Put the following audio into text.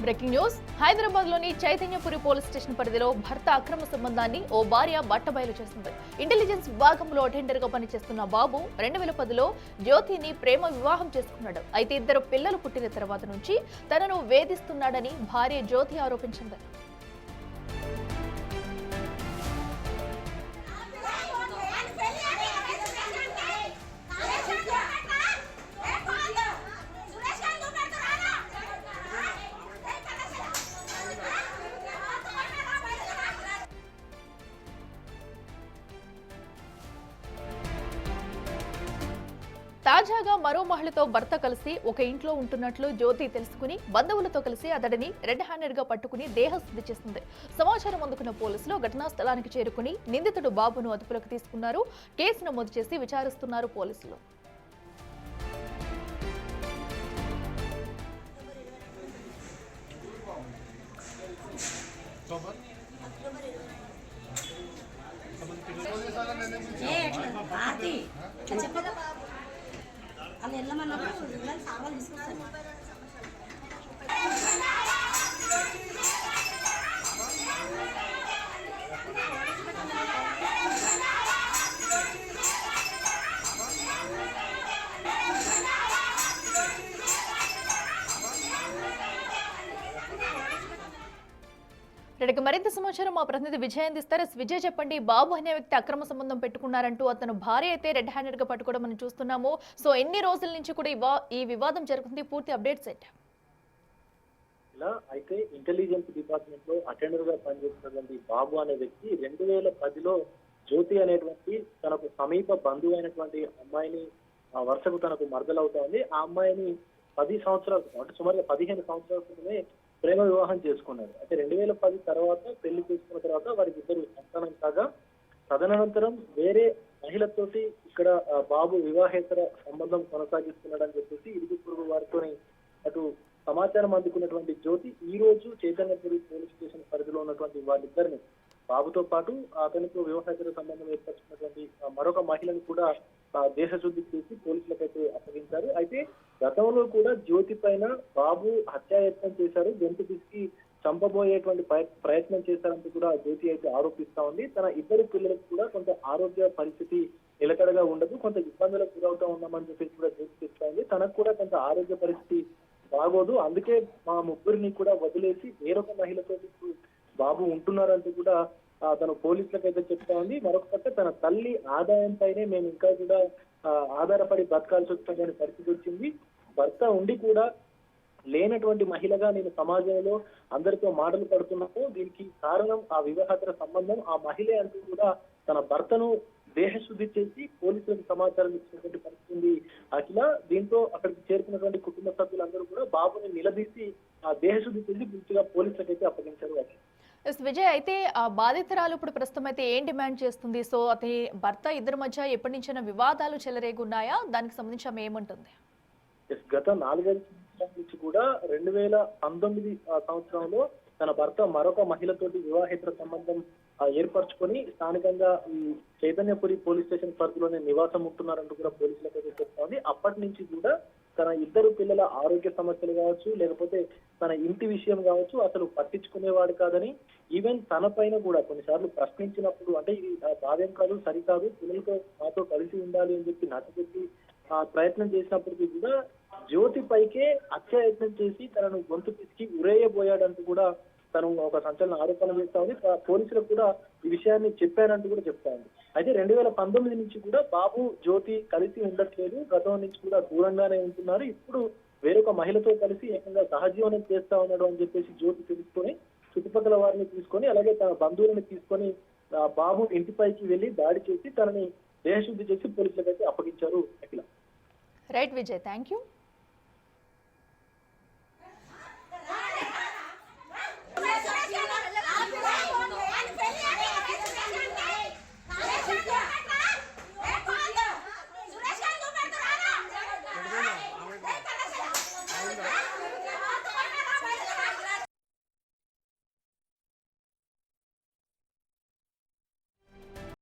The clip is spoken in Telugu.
బ్రేకింగ్ న్యూస్ హైదరాబాద్లోని చైతన్యపురి పోలీస్ స్టేషన్ పరిధిలో భర్త అక్రమ సంబంధాన్ని ఓ భార్య బట్టబయలు చేసింది. ఇంటెలిజెన్స్ విభాగంలో అటెండర్గా పనిచేస్తున్న బాబు 2010లో జ్యోతిని ప్రేమ వివాహం చేసుకున్నాడు. అయితే ఇద్దరు పిల్లలు పుట్టిన తర్వాత నుంచి తనను వేధిస్తున్నాడని భార్య జ్యోతి ఆరోపించింది. తాజాగా మరో మహిళతో భర్త కలిసి ఒక ఇంట్లో ఉంటున్నట్లు జ్యోతి తెలుసుకుని బంధువులతో కలిసి అతడిని రెడ్ హ్యాండెడ్ గా పట్టుకుని దేహశుద్ధి చేసింది. సమాచారం అందుకున్న పోలీసులు ఘటనా స్థలానికి చేరుకుని నిందితుడు బాబును అదుపులోకి తీసుకున్నారు. కేసు నమోదు చేసి విచారిస్తున్నారు పోలీసులు. అలా వెళ్ళమన్నప్పుడు సామాన్లు తీసుకొస్తాను. మరింత సమాచారం మా ప్రతినిధి విజయ్ అందిస్తారు. విజయ్ చెప్పండి, బాబు అనే వ్యక్తి అక్రమ సంబంధం పెట్టుకున్నారంటూ అతను భార్య అయితే రెడ్ హ్యాండెడ్ గా పట్టుకోవడం మనం చూస్తున్నాము. సో ఎన్ని రోజుల నుంచి కూడా ఈ వివాదం జరుగుతుంది, పూర్తి అప్డేట్స్ ఏంటి? ఇలా అయితే ఇంటెలిజెన్స్ డిపార్ట్మెంట్ లో అటెండర్ గా పనిచేస్తున్నటువంటి బాబు అనే వ్యక్తి 2010లో జ్యోతి అనేటువంటి తనకు సమీప బంధువు అయినటువంటి అమ్మాయిని వరుసకు తనకు మరదలవుతా ఉంది. ఆ అమ్మాయిని 10 సంవత్సరాలు అంటే సుమారుగా 15 సంవత్సరాల క్రితమే ప్రేమ వివాహం చేసుకున్నారు. అయితే 2010 తర్వాత పెళ్లి చేసుకున్న తర్వాత వారికి ఇద్దరు సంతానం కాగా తదనంతరం వేరే మహిళతోటి ఇక్కడ బాబు వివాహేతర సంబంధం కొనసాగిస్తున్నాడని చెప్పేసి ఇరుగు పొరుగు వారితో అటు సమాచారం అందుకున్నటువంటి జ్యోతి ఈ రోజు చైతన్యపురి పోలీస్ స్టేషన్ పరిధిలో ఉన్నటువంటి వాళ్ళిద్దరిని బాబుతో పాటు అతనితో వివాహేతర సంబంధం ఏర్పరుచుకున్నటువంటి మరొక మహిళను కూడా దేశశుద్ధి చేసి పోలీసులకైతే అప్పగించారు. అయితే గతంలో కూడా జ్యోతి పైన బాబు హత్యాయత్నం చేశారు, గొంతు పిసికి చంపబోయేటువంటి ప్రయత్నం చేశారంటూ కూడా జ్యోతి అయితే ఆరోపిస్తా ఉంది. తన ఇద్దరు పిల్లలకు కూడా కొంత ఆరోగ్య పరిస్థితి నిలకడగా ఉండదు, కొంత ఇబ్బందులకు గురవుతా ఉన్నామని చెప్పేసి కూడా జ్యోతి చెప్తా ఉంది. తనకు కూడా కొంత ఆరోగ్య పరిస్థితి బాగోదు, అందుకే మా ముగ్గురిని కూడా వదిలేసి వేరొక మహిళతో బాబు ఉంటున్నారంటూ కూడా తను పోలీసులకు అయితే చెప్తా ఉంది. మరొక పక్క తన తల్లి ఆదాయం పైనే మేము ఇంకా కూడా ఆధారపడి బతకాల్సి వస్తున్న పరిస్థితి వచ్చింది. భర్త ఉండి కూడా లేనటువంటి మహిళగా నేను సమాజంలో అందరితో మాటలు పడుతున్నాను, దీనికి కారణం ఆ వివాహేతర సంబంధం, ఆ మహిళే అంటూ కూడా తన భర్తను దేహశుద్ధి చేసి పోలీసులకు సమాచారం ఇచ్చినటువంటి పరిస్థితి ఉంది అఖిల. దీంతో అక్కడికి చేరుకున్నటువంటి కుటుంబ సభ్యులందరూ కూడా బాబుని నిలదీసి ఆ దేహశుద్ధి చేసి పూర్తిగా పోలీసులకు అయితే అప్పగించారు అఖిల. విజయ్, అయితే ఆ బాధితురాలు ఇప్పుడు ప్రస్తుతం అయితే ఏం డిమాండ్ చేస్తుంది? సో అతని భర్త ఇద్దరి మధ్య ఎప్పటి నుంచైనా వివాదాలు చెలరేగున్నాయా? దానికి సంబంధించి ఆమె ఏమంటుంది? గత 4-5 సంవత్సరాల నుంచి కూడా 2019 సంవత్సరంలో తన భర్త మరొక మహిళతోటి వివాహేతర సంబంధం ఏర్పరచుకొని స్థానికంగా ఈ చైతన్యపురి పోలీస్ స్టేషన్ పరిధిలోనే నివాసం ఉంటున్నారంటూ కూడా పోలీసులకు అయితే చెప్తా ఉంది. అప్పటి నుంచి కూడా తన ఇద్దరు పిల్లల ఆరోగ్య సమస్యలు కావచ్చు, లేకపోతే తన ఇంటి విషయం కావచ్చు అసలు పట్టించుకునేవాడు కాదని, ఈవెన్ తన పైన కూడా కొన్నిసార్లు ప్రశ్నించినప్పుడు అంటే ఇది భావ్యం కాదు, సరికాదు, పిల్లలతో నాతో కలిసి ఉండాలి అని చెప్పి నచ్చజెప్పి ప్రయత్నం చేసినప్పటికీ కూడా జ్యోతి పైకే హత్యాయత్నం చేసి తనను గొంతు పిసికి ఉరేయబోయాడంటూ కూడా తను ఒక సంచలన ఆరోపణ చేస్తా ఉంది. పోలీసులకు కూడా ఈ విషయాన్ని చెప్పారంటూ కూడా చెప్తా ఉంది. అయితే 2019 నుంచి కూడా బాబు జ్యోతి కలిసి ఉండట్లేదు, గతం నుంచి కూడా దూరంగానే ఉంటున్నారు, ఇప్పుడు వేరొక మహిళతో కలిసి ఏకంగా సహజీవనం చేస్తా ఉన్నాడు అని చెప్పేసి జ్యోతి తెలుసుకొని చుట్టుపక్కల వారిని తీసుకొని అలాగే తన బంధువులను తీసుకొని బాబు ఇంటిపైకి వెళ్లి దాడి చేసి తనని దేహశుద్ధి చేసి పోలీసులకు అయితే అప్పగించారు Akhila. Right Vijay, thank you.